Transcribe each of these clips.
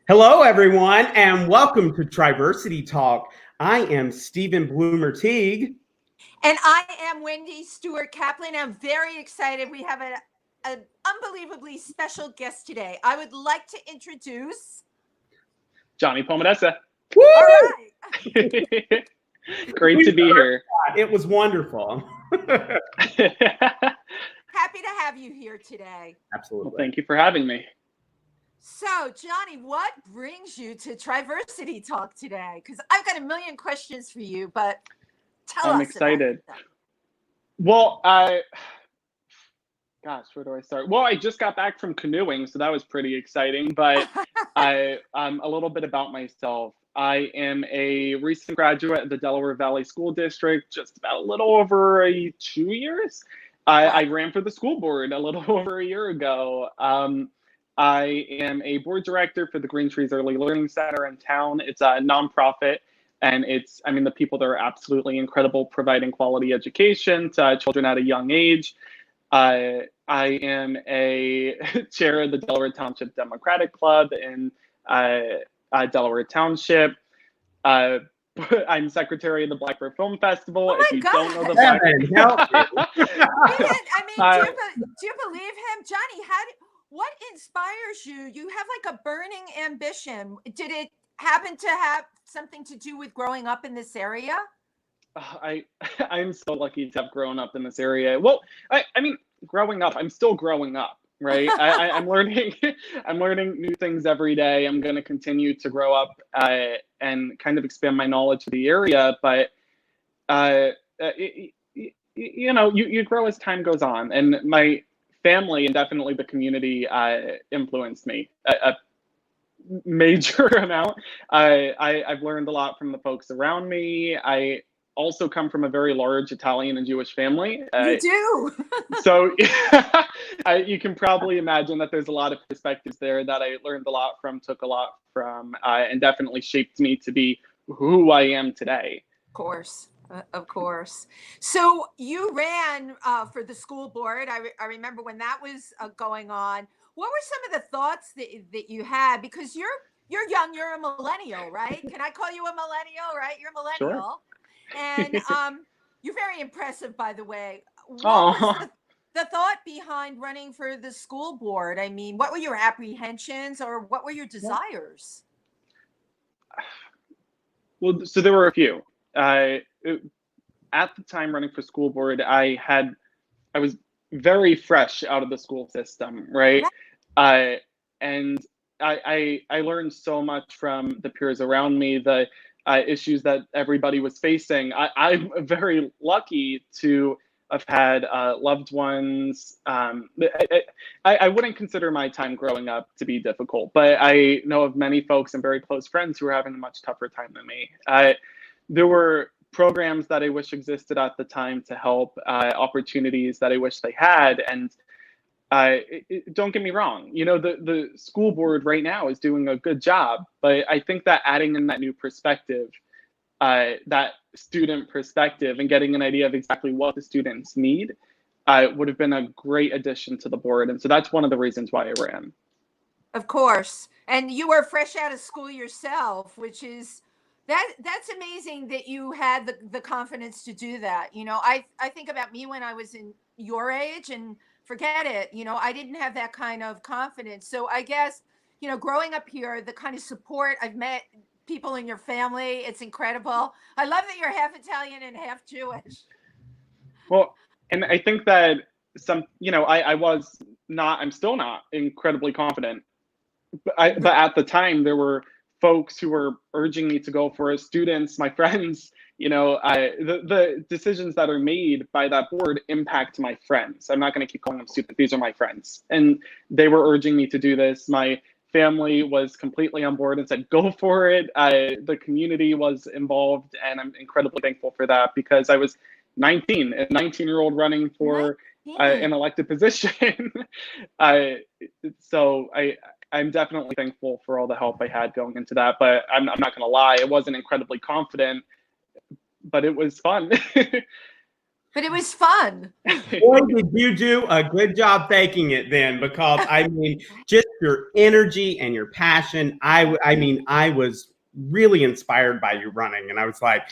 Hello, everyone, and welcome to TriVersity Talk. I am Stephen Bloomer Teague. And I am Wendy Stewart Kaplan. I'm very excited. We have an unbelievably special guest today. I would like to introduce Johnny Palmadessa. Woo! All right. Great to be here. It was wonderful. Happy to have you here today. Absolutely. Well, thank you for having me. So, Johnny, what brings you to TriVersity Talk today? Because I've got a million questions for you, but tell us. I'm excited. Well, gosh, where do I start? Well, I just got back from canoeing, so that was pretty exciting. But a little bit about myself. I am a recent graduate of the Delaware Valley School District, just about a little over 2 years. I ran for the school board a little over a year ago. I am a board director for the Green Trees Early Learning Center in town. It's a nonprofit, and the people there are absolutely incredible, providing quality education to children at a young age. I am a chair of the Delaware Township Democratic Club in Delaware Township. I'm secretary of the Blackbird Film Festival. If you don't know the Blackbird, do you believe him, Johnny? What inspires you? You have like a burning ambition. Did it happen to have something to do with growing up in this area? I'm so lucky to have grown up in this area. Well, growing up, I'm still growing up, right? I'm learning new things every day. I'm going to continue to grow up and kind of expand my knowledge of the area. But you grow as time goes on, and my family and definitely the community influenced me a major amount. I've learned a lot from the folks around me. I also come from a very large Italian and Jewish family. You do. So you can probably imagine that there's a lot of perspectives there that I learned a lot from, took a lot from, and definitely shaped me to be who I am today. Of course. So you ran for the school board. I remember when that was going on. What were some of the thoughts that you had? Because you're young, you're a millennial, right? Can I call you a millennial, right? You're a millennial. Sure. And you're very impressive, by the way. What was the thought behind running for the school board? I mean, what were your apprehensions or what were your desires? Well, so there were a few. At the time running for school board, I was very fresh out of the school system, right? And I learned so much from the peers around me, the issues that everybody was facing. I'm very lucky to have had loved ones. I wouldn't consider my time growing up to be difficult, but I know of many folks and very close friends who are having a much tougher time than me. There were programs that I wish existed at the time to help, opportunities that I wish they had. And don't get me wrong, the school board right now is doing a good job, but I think that adding in that new perspective, that student perspective, and getting an idea of exactly what the students need would have been a great addition to the board. And so that's one of the reasons why I ran. Of course. And you were fresh out of school yourself, which is that's amazing that you had the confidence to do that. I think about me when I was in your age, and forget it, I didn't have that kind of confidence. So I guess, growing up here, the kind of support I've met people in your family, it's incredible. I love that you're half Italian and half Jewish. Well, and I think that I'm still not incredibly confident, but at the time there were folks who were urging me to go for it, students, my friends. The decisions that are made by that board impact my friends. I'm not going to keep calling them students. These are my friends. And they were urging me to do this. My family was completely on board and said, go for it. The community was involved, and I'm incredibly thankful for that, because I was 19, a 19-year-old running for an elected position. So I'm definitely thankful for all the help I had going into that, but I'm not going to lie, I wasn't incredibly confident, but it was fun. But it was fun. Boy, did you do a good job faking it then, because I mean, just your energy and your passion. I mean, I was really inspired by you running, and I was like,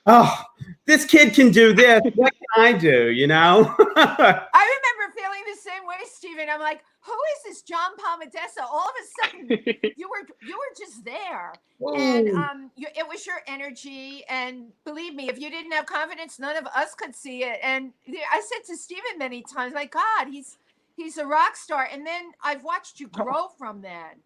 oh, this kid can do this. What can I do? You know? I remember feeling the same way, Stephen. I'm like, who is this John Palmadessa? All of a sudden, you were just there, and it was your energy. And believe me, if you didn't have confidence, none of us could see it. And I said to Stephen many times, like, God, he's a rock star. And then I've watched you grow from then.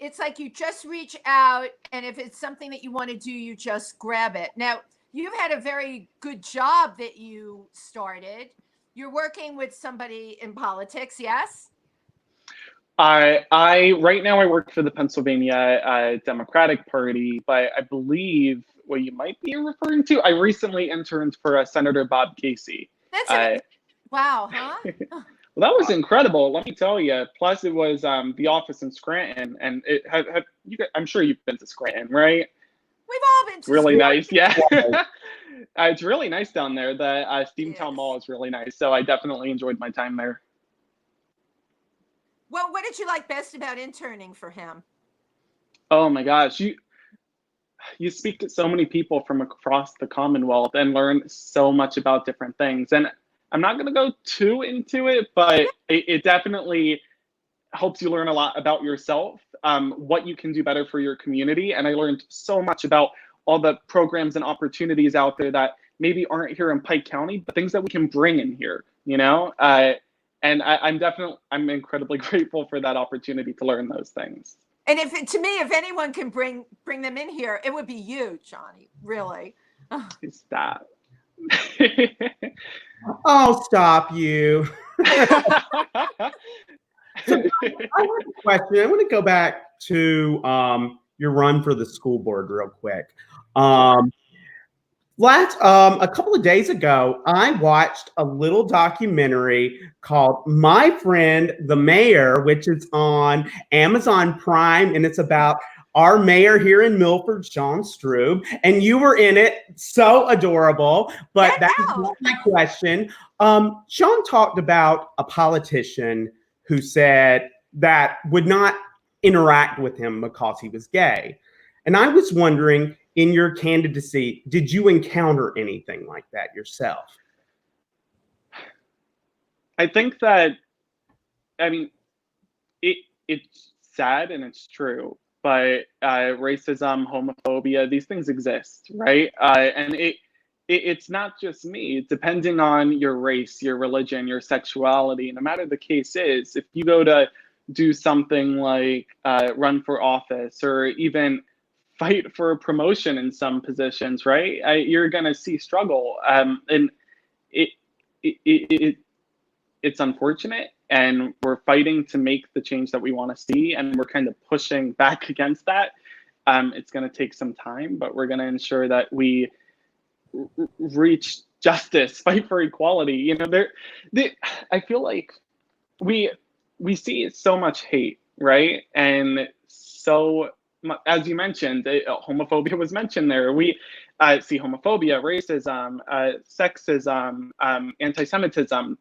It's like you just reach out, and if it's something that you want to do, you just grab it. Now, you've had a very good job that you started. You're working with somebody in politics, yes? I right now I work for the Pennsylvania Democratic Party, but I believe what you might be referring to, I recently interned for Senator Bob Casey. That's wow, huh? Well, that was incredible. Let me tell you. Plus, it was the office in Scranton, and I'm sure you've been to Scranton, right? We've all been to really Scranton. Nice, yeah. It's really nice down there. The Steamtown Mall is really nice, so I definitely enjoyed my time there. Well, what did you like best about interning for him? Oh my gosh, you speak to so many people from across the Commonwealth and learn so much about different things. And I'm not going to go too into it, but it definitely helps you learn a lot about yourself, what you can do better for your community. And I learned so much about all the programs and opportunities out there that maybe aren't here in Pike County, but things that we can bring in here, you know? And I'm incredibly grateful for that opportunity to learn those things. And if anyone can bring them in here, it would be you, Johnny, really. Stop. Oh, stop you. So, I have a question. I want to go back to your run for the school board real quick. A couple of days ago, I watched a little documentary called My Friend the Mayor, which is on Amazon Prime, and it's about our mayor here in Milford, Sean Strube, and you were in it. So adorable. But that's not my question. Sean talked about a politician who said that would not interact with him because he was gay. And I was wondering, in your candidacy, did you encounter anything like that yourself? I think that, I mean, it's sad and it's true, but racism, homophobia, these things exist, right? And it's not just me. Depending on your race, your religion, your sexuality, no matter the case is, if you go to do something like run for office or even fight for a promotion in some positions, right? You're going to see struggle. And it's unfortunate, and we're fighting to make the change that we want to see, and we're kind of pushing back against that. It's going to take some time, but we're going to ensure that we reach justice, fight for equality. You know, I feel like we see so much hate, right? And so, as you mentioned, homophobia was mentioned there. We see homophobia, racism, sexism, anti-Semitism.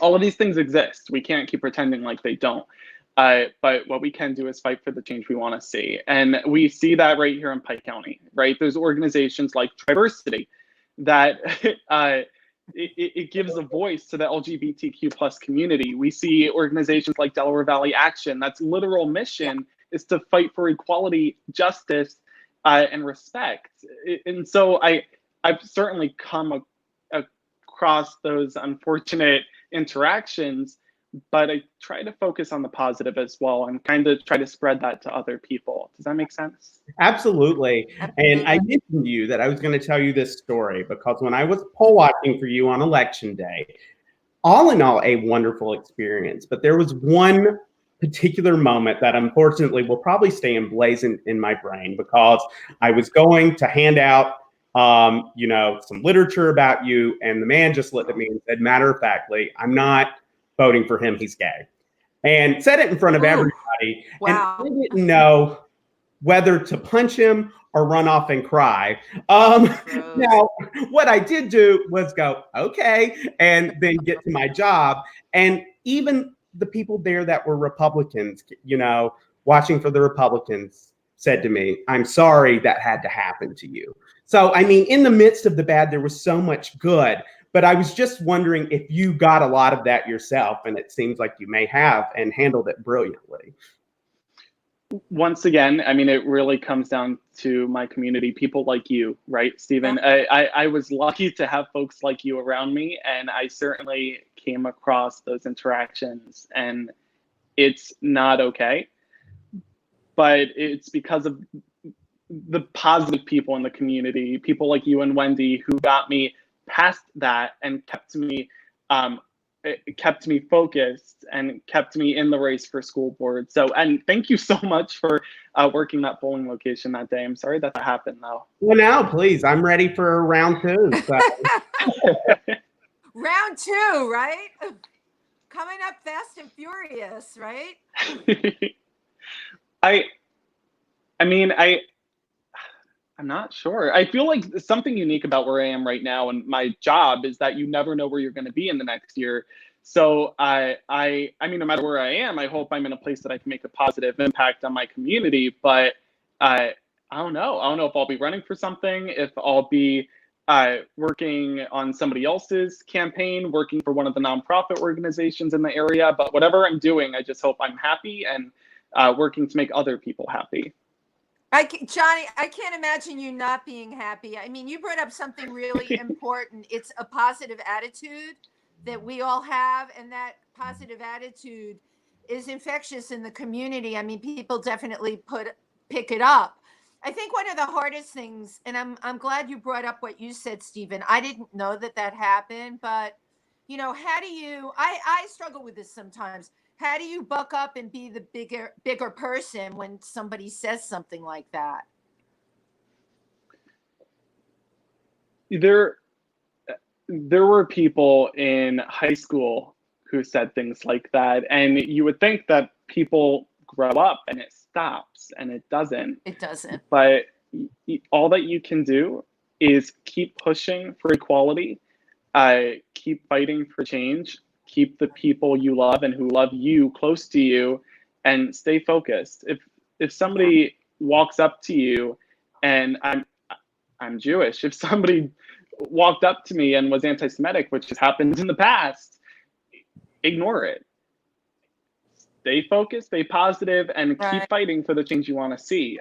All of these things exist. We can't keep pretending like they don't. But what we can do is fight for the change we want to see. And we see that right here in Pike County, right? There's organizations like TriVersity that it gives a voice to the LGBTQ plus community. We see organizations like Delaware Valley Action, that's literal mission is to fight for equality, justice, and respect. And so I've certainly come across those unfortunate interactions, but I try to focus on the positive as well and kind of try to spread that to other people. Does that make sense? Absolutely. And I mentioned to you that I was going to tell you this story because when I was poll watching for you on election day, all in all, a wonderful experience. But there was one particular moment that unfortunately will probably stay emblazoned in my brain because I was going to hand out some literature about you, and the man just looked at me and said, matter of factly, I'm not voting for him, he's gay. And said it in front of everybody. Wow. And I didn't know whether to punch him or run off and cry. Gross. Now, what I did do was go, okay, and then get to my job. And even the people there that were Republicans, watching for the Republicans, said to me, I'm sorry that had to happen to you. So, I mean, in the midst of the bad, there was so much good. But I was just wondering if you got a lot of that yourself, and it seems like you may have and handled it brilliantly. Once again, I mean, it really comes down to my community, people like you, right, Stephen? I was lucky to have folks like you around me, and I certainly came across those interactions, and it's not okay. But it's because of the positive people in the community, people like you and Wendy, who got me past that and kept me focused and kept me in the race for school board. So, and thank you so much for working that polling location that day. I'm sorry that happened though. Well, now, please, I'm ready for round 2. So. Round 2, right? Coming up fast and furious, right? I'm not sure. I feel like something unique about where I am right now and my job is that you never know where you're going to be in the next year. So I mean, no matter where I am, I hope I'm in a place that I can make a positive impact on my community. But I don't know. I don't know if I'll be running for something, if I'll be working on somebody else's campaign, working for one of the nonprofit organizations in the area. But whatever I'm doing, I just hope I'm happy and working to make other people happy. Johnny, I can't imagine you not being happy. I mean, you brought up something really important. It's a positive attitude that we all have, and that positive attitude is infectious in the community. I mean, people definitely pick it up. I think one of the hardest things, and I'm glad you brought up what you said, Stephen. I didn't know that happened, but how do you? I struggle with this sometimes. How do you buck up and be the bigger person when somebody says something like that? There were people in high school who said things like that, and you would think that people grow up and it stops, and it doesn't. It doesn't. But all that you can do is keep pushing for equality, keep fighting for change, keep the people you love and who love you close to you, and stay focused. If somebody walks up to you, and I'm Jewish, if somebody walked up to me and was anti-Semitic, which has happened in the past, ignore it. Stay focused, stay positive, and keep fighting for the change you want to see.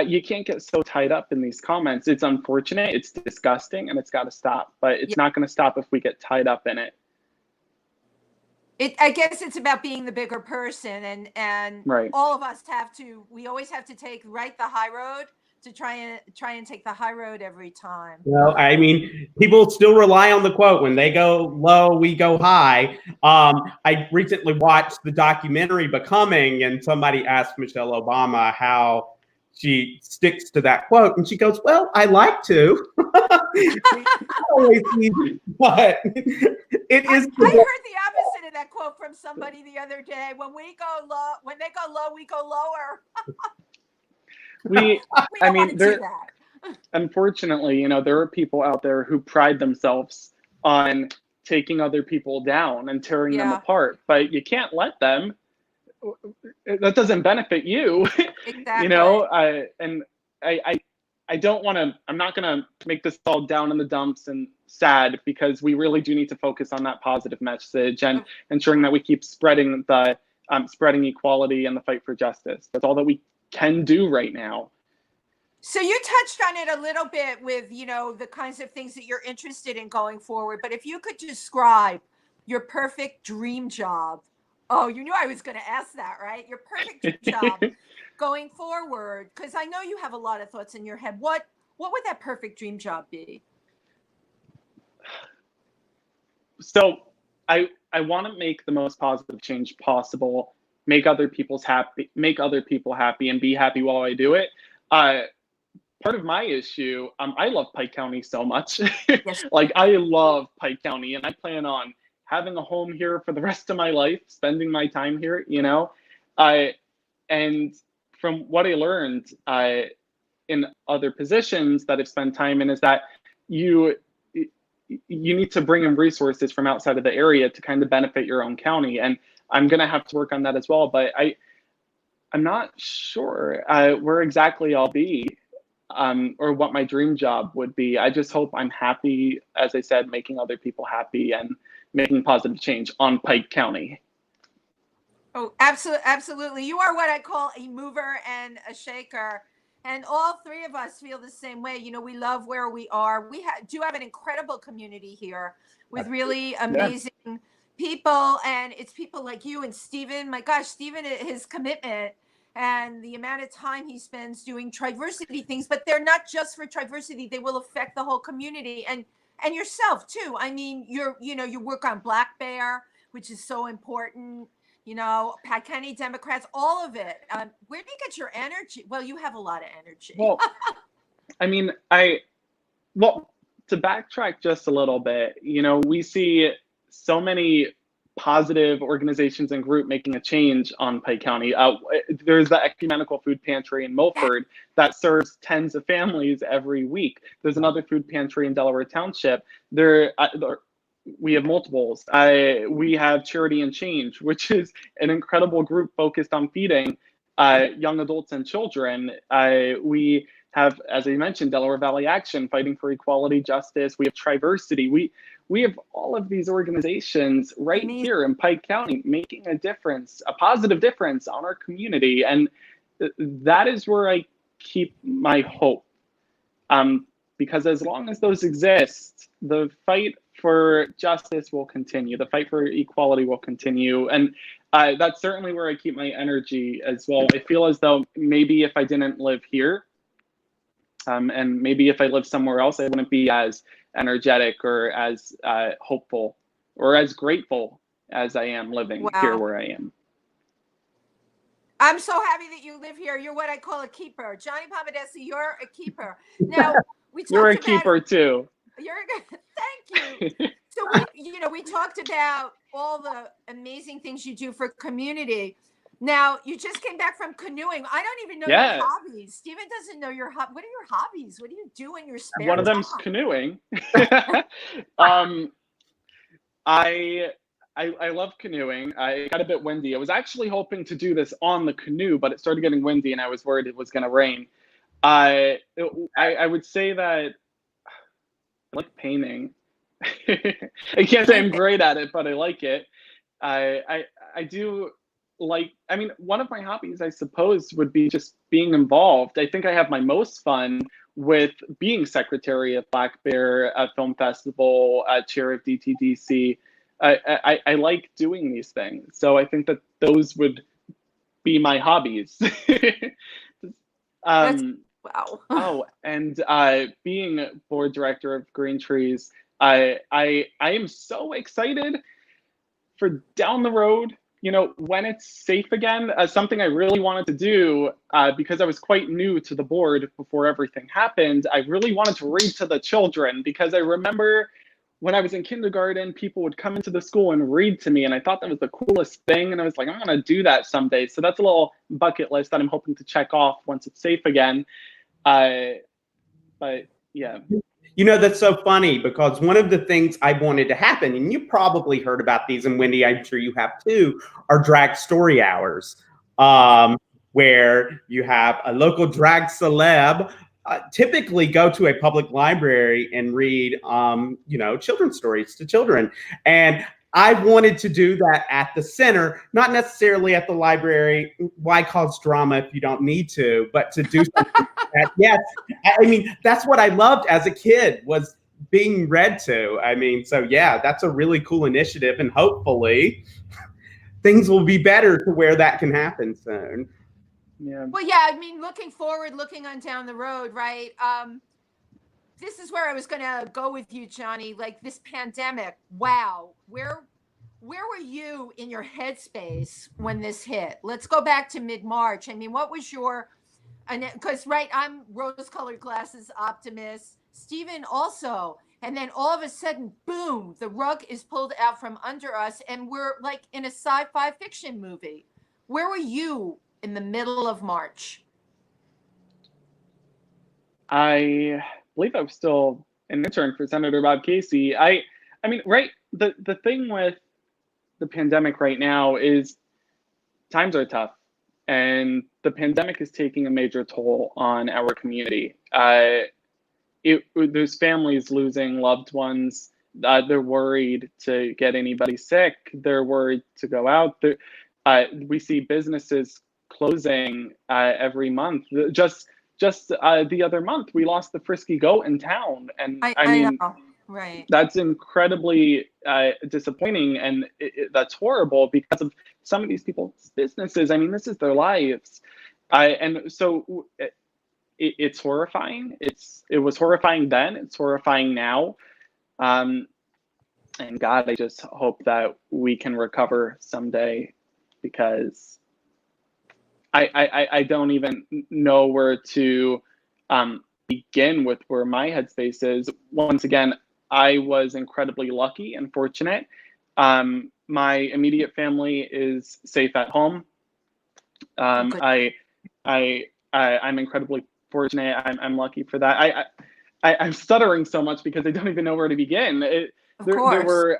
You can't get so tied up in these comments. It's unfortunate, it's disgusting, and it's got to stop. But it's not going to stop if we get tied up in it. I guess it's about being the bigger person, and right. All of us we always have to take the high road to try and take the high road every time. Well, I mean, people still rely on the quote, when they go low, we go high. I recently watched the documentary Becoming, and somebody asked Michelle Obama how she sticks to that quote, and she goes, well, I like to. But it is. I heard the opposite of that quote from somebody the other day. When they go low, we go lower. Unfortunately, there are people out there who pride themselves on taking other people down and tearing them apart, but you can't let them. That doesn't benefit you. Exactly. I don't want to, I'm not going to make this all down in the dumps and sad, because we really do need to focus on that positive message and ensuring that we keep spreading spreading equality and the fight for justice. That's all that we can do right now. So you touched on it a little bit with, the kinds of things that you're interested in going forward, but if you could describe your perfect dream job. Oh, you knew I was going to ask that, right? Your perfect dream job going forward, because I know you have a lot of thoughts in your head. What would that perfect dream job be? So I want to make the most positive change possible, make other people happy, and be happy while I do it. Part of my issue, I love Pike County so much. Yes. I love Pike County, and I plan on having a home here for the rest of my life, spending my time here, and from what I learned, in other positions that I've spent time in is that you need to bring in resources from outside of the area to kind of benefit your own county. And I'm going to have to work on that as well. But I'm not sure where exactly I'll be or what my dream job would be. I just hope I'm happy, as I said, making other people happy and making positive change on Pike County. Oh, absolutely, absolutely. You are what I call a mover and a shaker. And all three of us feel the same way. You know, we love where we are. We do have an incredible community here with really amazing people. And it's people like you and Stephen. My gosh, Stephen, his commitment and the amount of time he spends doing TriVersity things, but they're not just for TriVersity. They will affect the whole community and yourself too. I mean, you work on Black Bear, which is so important. You know, Pike County Democrats, all of it. Where do you get your energy? Well, you have a lot of energy. Well, I mean, to backtrack just a little bit, you know, we see so many positive organizations and group making a change on Pike County. There's the Ecumenical Food Pantry in Milford that serves tens of families every week. There's another food pantry in Delaware Township. We have multiples. We have Charity and Change, which is an incredible group focused on feeding young adults and children. We have, as I mentioned, Delaware Valley Action, fighting for equality, justice. We have TriVersity. We have all of these organizations right here in Pike County making a difference, a positive difference on our community. And that is where I keep my hope. Because as long as those exist, the fight for justice will continue. The fight for equality will continue. And that's certainly where I keep my energy as well. I feel as though maybe if I didn't live here, and maybe if I lived somewhere else, I wouldn't be as energetic or as hopeful or as grateful as I am living here where I am. I'm so happy that you live here. You're what I call a keeper. Johnny Palmadessa, you're a keeper. Now, you're a keeper too. You're good. Thank you. So we talked about all the amazing things you do for community. Now you just came back from canoeing. I don't even know your hobbies. Stephen doesn't know your what are your hobbies? What do you do in your spare time? One of them's canoeing. I love canoeing. I got a bit windy. I was actually hoping to do this on the canoe, but it started getting windy and I was worried it was going to rain. I would say that I like painting. I can't say I'm great at it, but I like it. I do like, I mean, one of my hobbies, I suppose, would be just being involved. I think I have my most fun with being secretary of Black Bear Film Festival, chair of DTDC. I like doing these things. So I think that those would be my hobbies. Wow. And being board director of Green Trees, I am so excited for down the road, you know, when it's safe again. Something I really wanted to do because I was quite new to the board before everything happened. I really wanted to read to the children because I remember when I was in kindergarten, people would come into the school and read to me, and I thought that was the coolest thing. And I was like, I'm going to do that someday. So that's a little bucket list that I'm hoping to check off once it's safe again. But yeah. You know, that's so funny because one of the things I wanted to happen, and you probably heard about these, and Wendy, I'm sure you have too, are drag story hours, where you have a local drag celeb typically go to a public library and read, you know, children's stories to children. And I wanted to do that at the center, not necessarily at the library. Why cause drama if you don't need to, but to do something like that. Yes. I mean, that's what I loved as a kid, was being read to. I mean, so yeah, that's a really cool initiative, and hopefully things will be better to where that can happen soon. Yeah. Well, yeah, I mean, looking forward, looking on down the road, right? This is where I was going to go with you, Johnny. Like this pandemic, wow. Where were you in your headspace when this hit? Let's go back to mid-March. I mean, what was your, because right, I'm rose-colored glasses optimist. Stephen also. And then all of a sudden, boom, the rug is pulled out from under us and we're like in a sci-fi fiction movie. Where were you in the middle of March? I believe I was still an intern for Senator Bob Casey. I mean, right, the thing with the pandemic right now is times are tough, and the pandemic is taking a major toll on our community. There's families losing loved ones. They're worried to get anybody sick. They're worried to go out. We see businesses closing every month. Just the other month, we lost the Frisky Goat in town, and I mean, know. Right. That's incredibly disappointing, and that's horrible because of some of these people's businesses. I mean, this is their lives, and so it's horrifying. It was horrifying then. It's horrifying now, and God, I just hope that we can recover someday, because I don't even know where to begin with where my headspace is. Once again, I was incredibly lucky and fortunate. My immediate family is safe at home. I'm incredibly fortunate. I'm lucky for that. I'm stuttering so much because I don't even know where to begin. There were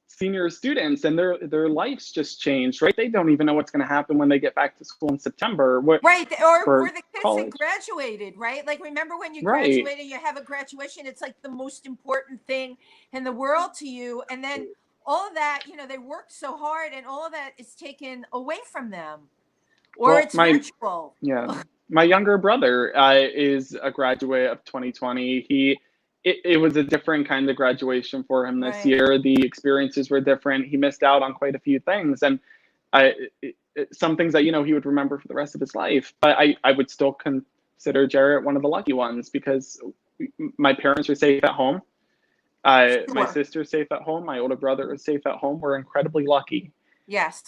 senior students, and their lives just changed, right? They don't even know what's going to happen when they get back to school in September. Right, or the kids college. that graduated, right? Like, remember when you graduated, you have a graduation, it's like the most important thing in the world to you, and then all of that, they worked so hard, and all of that is taken away from them, or it's virtual. Yeah. My younger brother is a graduate of 2020. It was a different kind of graduation for him this year. The experiences were different. He missed out on quite a few things, and some things that he would remember for the rest of his life. But I would still consider Jarrett one of the lucky ones, because my parents are safe at home. My sister's safe at home. My older brother is safe at home. We're incredibly lucky. Yes.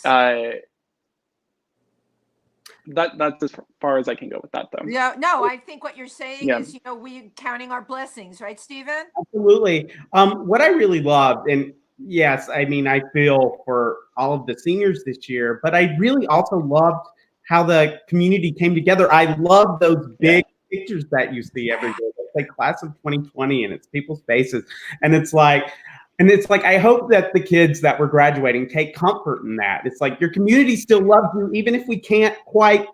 That's as far as I can go with that, though. Yeah, no, I think what you're saying is, we counting our blessings, right, Stephen? Absolutely. What I really loved, and yes, I mean, I feel for all of the seniors this year, but I really also loved how the community came together. I love those big pictures that you see every day. It's like class of 2020, and it's people's faces, and it's like, I hope that the kids that were graduating take comfort in that. It's like your community still loves you, even if we can't quite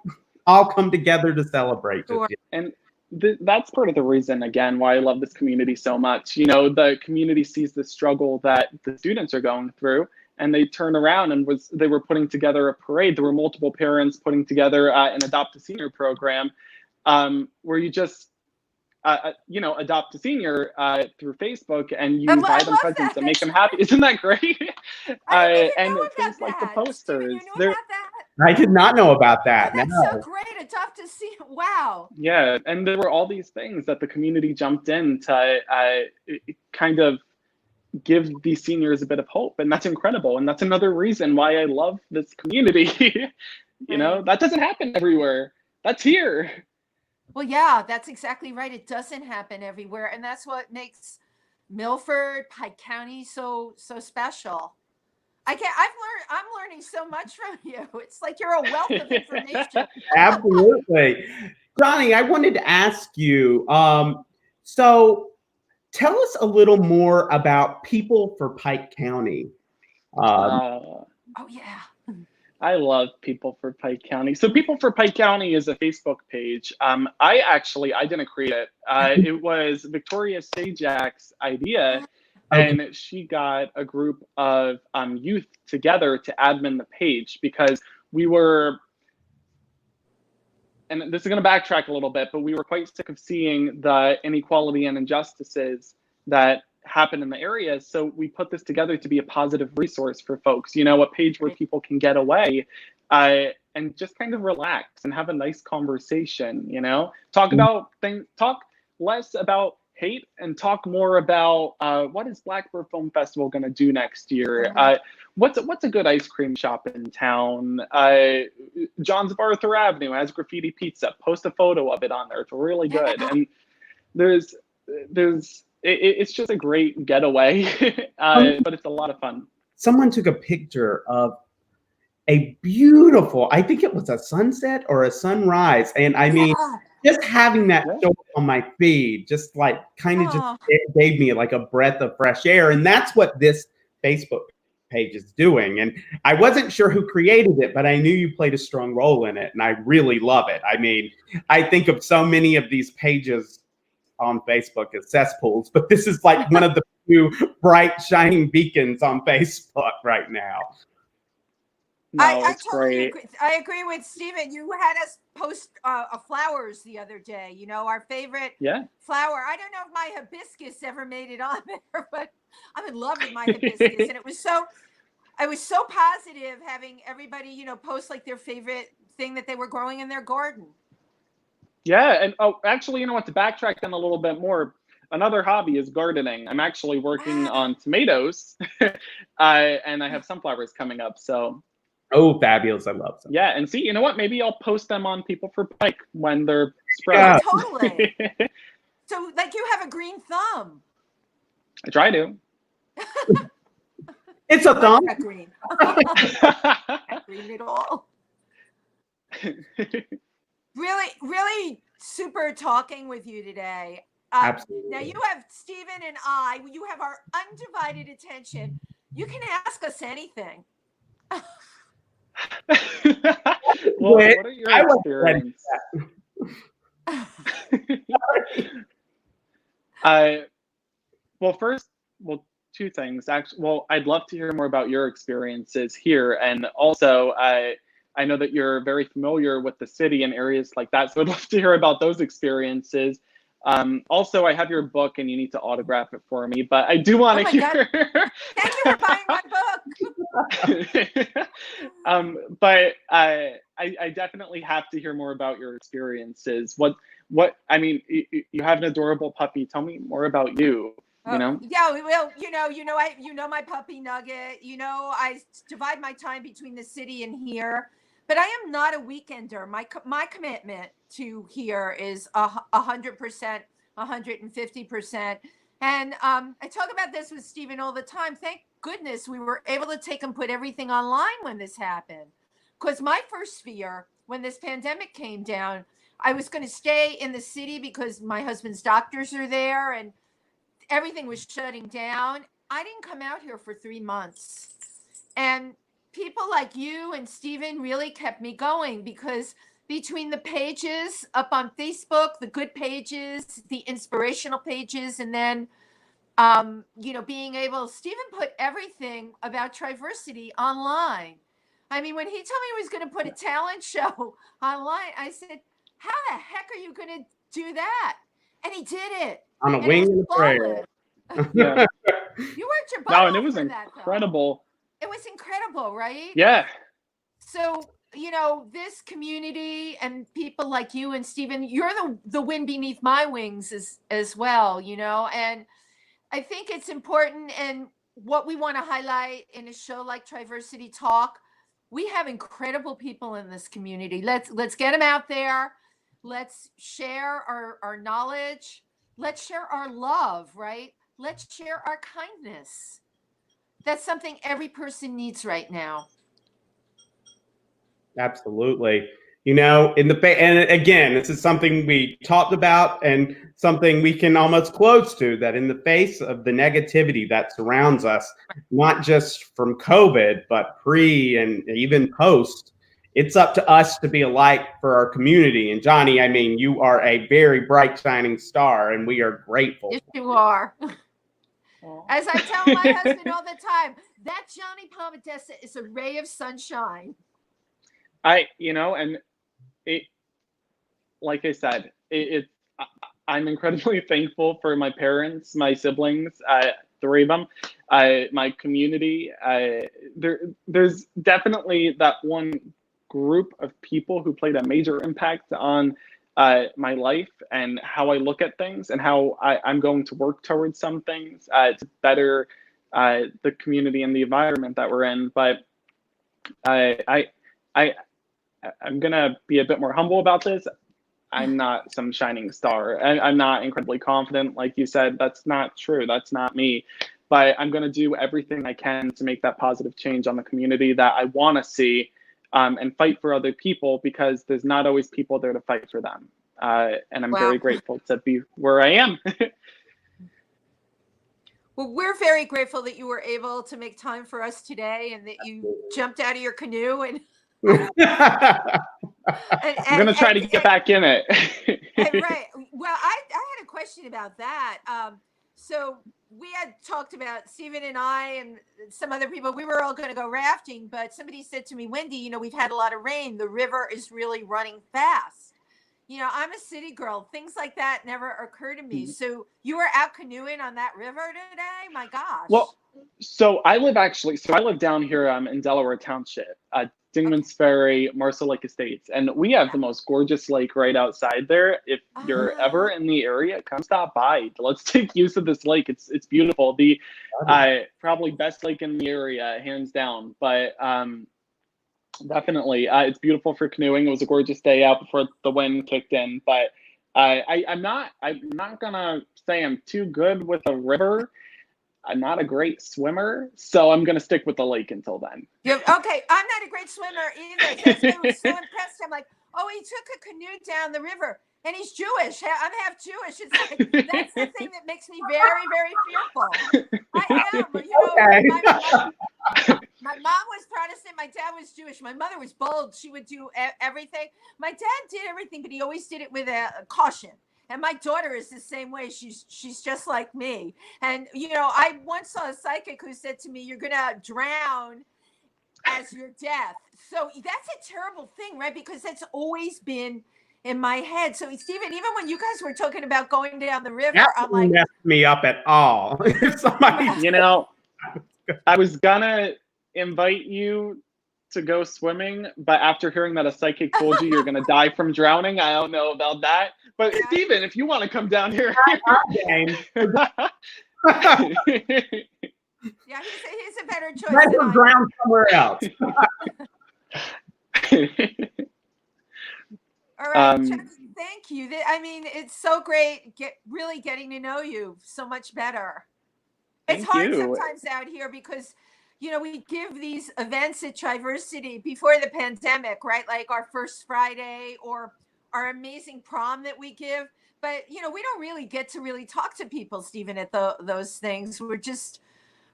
all come together to celebrate. Sure. And that's part of the reason, again, why I love this community so much. The community sees the struggle that the students are going through, and they turn around and they were putting together a parade. There were multiple parents putting together an Adopt a Senior program, where you just adopt a senior through Facebook, and you buy them presents and make them happy. Isn't that great? And things like the posters. I did not know about that. That's so great. Adopt a Senior. Wow. Yeah, and there were all these things that the community jumped in to kind of give these seniors a bit of hope, and that's incredible. And that's another reason why I love this community. That doesn't happen everywhere. That's here. Well, yeah, that's exactly right. It doesn't happen everywhere, and that's what makes Milford, Pike County so special. I'm learning so much from you. It's like you're a wealth of information. Absolutely. Johnny, I wanted to ask you, so tell us a little more about People for Pike County. Oh, yeah. I love People for Pike County. So People for Pike County is a Facebook page. I didn't create it. It was Victoria Sajak's idea, and she got a group of youth together to admin the page, because we were, and this is going to backtrack a little bit, but we were quite sick of seeing the inequality and injustices that happen in the area. So we put this together to be a positive resource for folks, a page where people can get away and just kind of relax and have a nice conversation, talk about things, talk less about hate and talk more about what is Blackbird Film Festival going to do next year? What's a good ice cream shop in town? John's of Arthur Avenue has graffiti pizza. Post a photo of it on there. It's really good. And it's just a great getaway, but it's a lot of fun. Someone took a picture of a beautiful, I think it was a sunset or a sunrise. And I mean, just having that Yeah. show up on my feed, just like kind of just Oh. it gave me like a breath of fresh air. And that's what this Facebook page is doing. And I wasn't sure who created it, but I knew you played a strong role in it. And I really love it. I mean, I think of so many of these pages on Facebook as cesspools, but this is like one of the few bright, shining beacons on Facebook right now. No, I it's totally great. agree. I agree with Stephen. You had us post flowers the other day. You know, our favorite Yeah. flower. I don't know if my hibiscus ever made it on there, but I'm in love with my hibiscus, and it was so positive having everybody, you know, post like their favorite thing that they were growing in their garden. Yeah, and actually, you know what? To backtrack then a little bit more, another hobby is gardening. I'm actually working on tomatoes, and I have sunflowers coming up. So. Oh, fabulous! I love them. Yeah, and see, you know what? Maybe I'll post them on People for Pike when they're sprouting. Yeah, totally. So, like, you have a green thumb. I try to. It's a thumb. Not green. Not green at all. Really super talking with you today. Absolutely. Now you have Stephen and you have our undivided attention. You can ask us anything. Well, what are your experiences? Well, two things. Actually, well, I'd love to hear more about your experiences here, and also I know that you're very familiar with the city and areas like that, so I'd love to hear about those experiences. Also, I have your book, and you need to autograph it for me. But I do want to hear. Thank you for buying my book. But I definitely have to hear more about your experiences. What I mean, you have an adorable puppy. Tell me more about you. You know? Yeah, well, you know my puppy Nugget. You know, I divide my time between the city and here. But I am not a weekender. My commitment to here is 100%, 150%. And I talk about this with Stephen all the time. Thank goodness we were able to take and put everything online when this happened. Because my first fear when this pandemic came down, I was going to stay in the city because my husband's doctors are there and everything was shutting down. I didn't come out here for 3 months. And people like you and Stephen really kept me going because between the pages up on Facebook, the good pages, the inspirational pages, and then, being able, Stephen put everything about TriVersity online. I mean, when he told me he was going to put a talent show online, I said, how the heck are you going to do that? And he did it. On a wing and a prayer. Yeah. You worked your butt off and it was for incredible. That, it was incredible, right? Yeah. So, this community and people like you and Stephen, you're the wind beneath my wings as well, and I think it's important. And what we want to highlight in a show like TriVersity Talk, we have incredible people in this community. Let's get them out there. Let's share our knowledge. Let's share our love, right? Let's share our kindness. That's something every person needs right now. Absolutely. And again, this is something we talked about and something we can almost close to, that in the face of the negativity that surrounds us, not just from COVID, but pre and even post, it's up to us to be a light for our community. And Johnny, I mean, you are a very bright, shining star, and we are grateful. Yes, you are. As I tell my husband all the time, that Johnny Palmadessa is a ray of sunshine. And it, like I said, I'm incredibly thankful for my parents, my siblings, 3 of them, my community. There's definitely that one group of people who played a major impact on my life and how I look at things and how I'm going to work towards some things to better the community and the environment that we're in. But I'm gonna be a bit more humble about this. I'm not some shining star. I'm not incredibly confident, like you said. That's not true. That's not me. But I'm gonna do everything I can to make that positive change on the community that I want to see, and fight for other people, because there's not always people there to fight for them. and I'm Wow. very grateful to be where I am. Well, we're very grateful that you were able to make time for us today and that you jumped out of your canoe and I'm gonna try to get back in it. right. Well, I had a question about that. So we had talked about Stephen and I and some other people. We were all going to go rafting, but somebody said to me, Wendy, you know, we've had a lot of rain. The river is really running fast. You know, I'm a city girl. Things like that never occur to me. So you were out canoeing on that river today? My gosh. Well, so I live down here in Delaware Township, Dingman's Ferry, Marshall Lake Estates, and we have the most gorgeous lake right outside there. If you're ever in the area, come stop by. Let's take use of this lake. It's beautiful. The probably best lake in the area, hands down. But definitely, it's beautiful for canoeing. It was a gorgeous day out before the wind kicked in. But I'm not gonna say I'm too good with a river. I'm not a great swimmer, so I'm gonna stick with the lake until then. Okay, I'm not a great swimmer either. That's why I was so impressed. I'm like, oh, he took a canoe down the river, and he's Jewish. I'm half Jewish. It's like that's the thing that makes me very, very fearful. I am. You know, my mom was Protestant. My dad was Jewish. My mother was bold. She would do everything. My dad did everything, but he always did it with a caution. And my daughter is the same way. She's just like me. And, you know, I once saw a psychic who said to me, you're going to drown as your death. So that's a terrible thing, right? Because that's always been in my head. So, Stephen, even when you guys were talking about going down the river, that I'm like, messed me up at all. You know, I was going to invite you to go swimming, but after hearing that a psychic told you you're going to die from drowning, I don't know about that. But yeah. Stephen, if you want to come down here. Yeah, he's a better choice. Let him drown somewhere else. All right, Chuck, thank you. I mean, it's so great really getting to know you so much better. It's hard sometimes out here because, you know, we give these events at TriVersity before the pandemic, right? Like our first Friday or our amazing prom that we give. But, you know, we don't really get to really talk to people, Stephen, at those things. We're just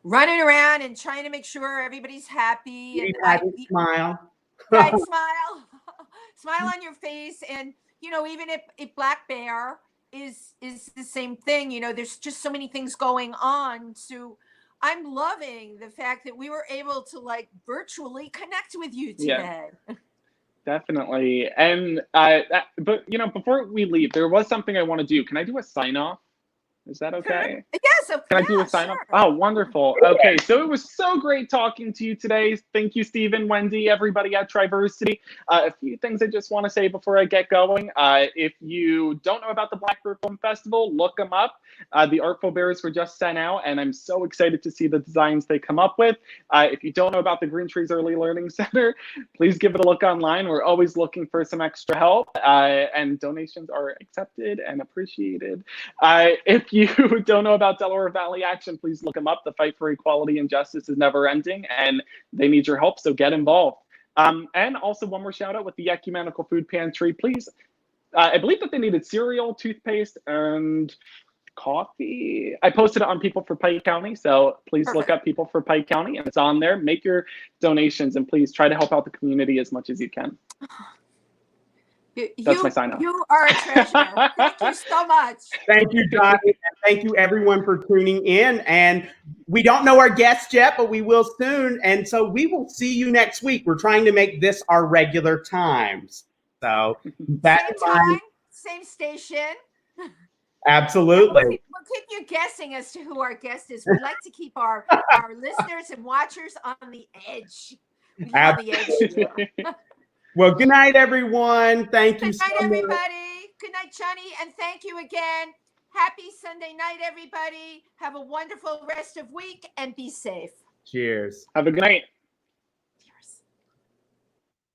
running around and trying to make sure everybody's happy. And smile. Right, smile. Smile on your face. And, you know, even if Black Bear is the same thing, you know, there's just so many things going on. So I'm loving the fact that we were able to like virtually connect with you today. Yeah, definitely. And but you know, before we leave, there was something I want to do. Can I do a sign off? Is that okay? Yes. Can I do a sign off? Oh, wonderful. Okay, so it was so great talking to you today. Thank you, Stephen, Wendy, everybody at TriVersity. A few things I just want to say before I get going. If you don't know about the Blackbird Film Festival, look them up. The Artful Bears were just sent out, and I'm so excited to see the designs they come up with. If you don't know about the Green Trees Early Learning Center, please give it a look online. We're always looking for some extra help, and donations are accepted and appreciated. If you don't know about Delaware Valley Action, please look them up. The fight for equality and justice is never ending, and they need your help, so get involved. And also one more shout out with the Ecumenical Food Pantry. Please, I believe that they needed cereal, toothpaste, and coffee. I posted it on People for Pike County, so please look up People for Pike County, and it's on there. Make your donations, and please try to help out the community as much as you can. That's my sign off. You are a treasure. Thank you so much. Thank you, Johnny. And thank you, everyone, for tuning in. And we don't know our guests yet, but we will soon. And so we will see you next week. We're trying to make this our regular times. So same time, same station. Absolutely. We'll keep you guessing as to who our guest is. We like to keep our listeners and watchers on the edge. Absolutely. Well, good night, everyone. Thank you so much. Good night, everybody. Good night, Johnny. And thank you again. Happy Sunday night, everybody. Have a wonderful rest of week and be safe. Cheers. Have a good night.